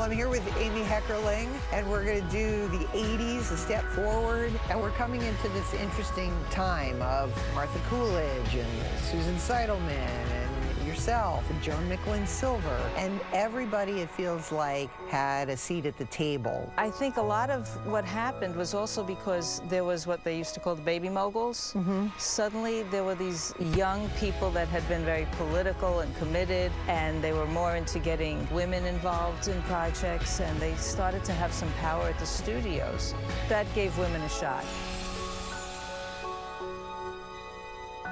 I'm here with Amy Heckerling, and we're going to do the 80s, a step forward. And we're coming into this interesting time of Martha Coolidge and Susan Seidelman and yourself and Joan Micklin Silver. And everybody, it feels like, had a seat at the table. I think a lot of what happened was also because there was what they used to call the baby moguls. Suddenly there were these young people that had been very political and committed, and they were more into getting women involved in projects, and they started to have some power at the studios. That gave women a shot.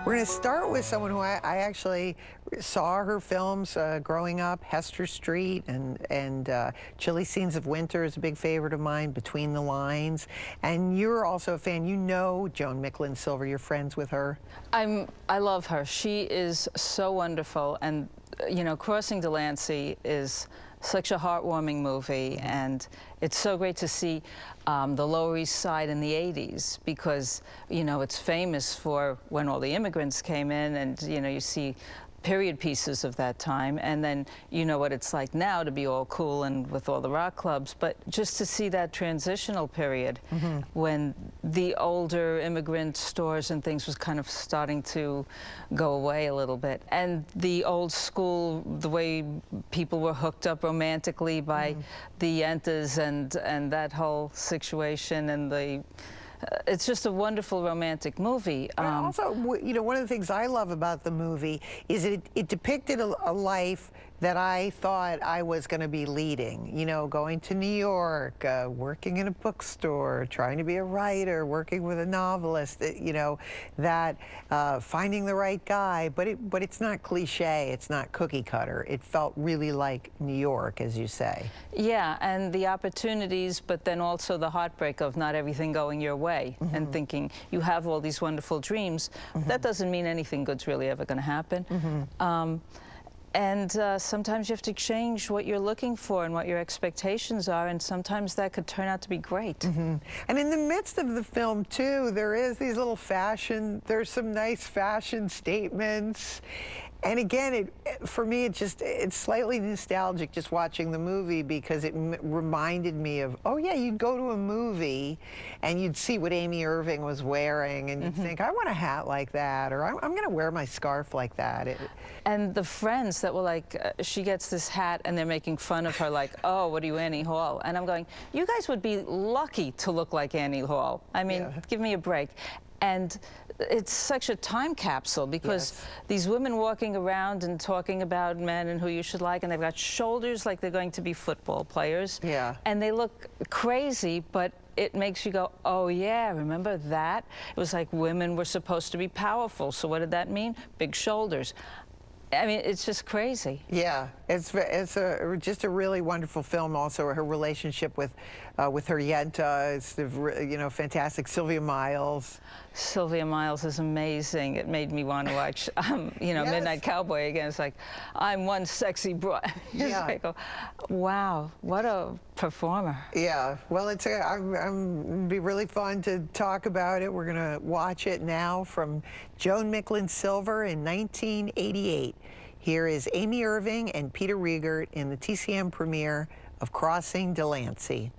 We're going to start with someone who I actually saw her films growing up. Hester Street and Chilly Scenes of Winter is a big favorite of mine, Between the Lines. And you're also a fan. You know Joan Micklin Silver. You're friends with her. I love her. She is so wonderful. And, you know, Crossing Delancey is such a heartwarming movie, and it's so great to see the Lower East Side in the 80s, because, you know, it's famous for when all the immigrants came in, and, you know, you see period pieces of that time, and then you know what it's like now to be all cool and with all the rock clubs, but just to see that transitional period when the older immigrant stores and things was kind of starting to go away a little bit, and the old school, the way people were hooked up romantically by the Yentas and that whole situation, and the it's just a wonderful romantic movie. Also, you know, one of the things I love about the movie is it depicted a life that I thought I was going to be leading. You know, going to New York, working in a bookstore, trying to be a writer, working with a novelist. You know, that finding the right guy. But it's not cliche. It's not cookie cutter. It felt really like New York, as you say. Yeah, and the opportunities, but then also the heartbreak of not everything going your way, and thinking you have all these wonderful dreams. That doesn't mean anything good's really ever going to happen. And sometimes you have to change what you're looking for and what your expectations are, and sometimes that could turn out to be great. And in the midst of the film, too, there is these little there's some nice fashion statements. And again, for me, it's slightly nostalgic just watching the movie, because it reminded me of, oh yeah, you'd go to a movie and you'd see what Amy Irving was wearing, and you'd think, I want a hat like that, or I'm going to wear my scarf like that. And the friends that were like, she gets this hat, and they're making fun of her like, oh, what are you, Annie Hall? And I'm going, you guys would be lucky to look like Annie Hall. I mean, give me a break. And it's such a time capsule, because these women walking around and talking about men and who you should like, and they've got shoulders like they're going to be football players. And they look crazy, but it makes you go, oh yeah, remember that? It was like women were supposed to be powerful, so what did that mean? Big shoulders. I mean, it's just crazy. Yeah, it's just a really wonderful film. Also, her relationship with her Yenta, it's you know, fantastic. Sylvia Miles. Sylvia Miles is amazing. It made me want to watch, you know, Midnight Cowboy again. It's like, I'm one sexy broad. I go, wow, what a performer. Yeah, well, it'd be really fun to talk about it. We're gonna watch it now from Joan Micklin Silver in 1988. Here is Amy Irving and Peter Riegert in the TCM premiere of Crossing Delancey.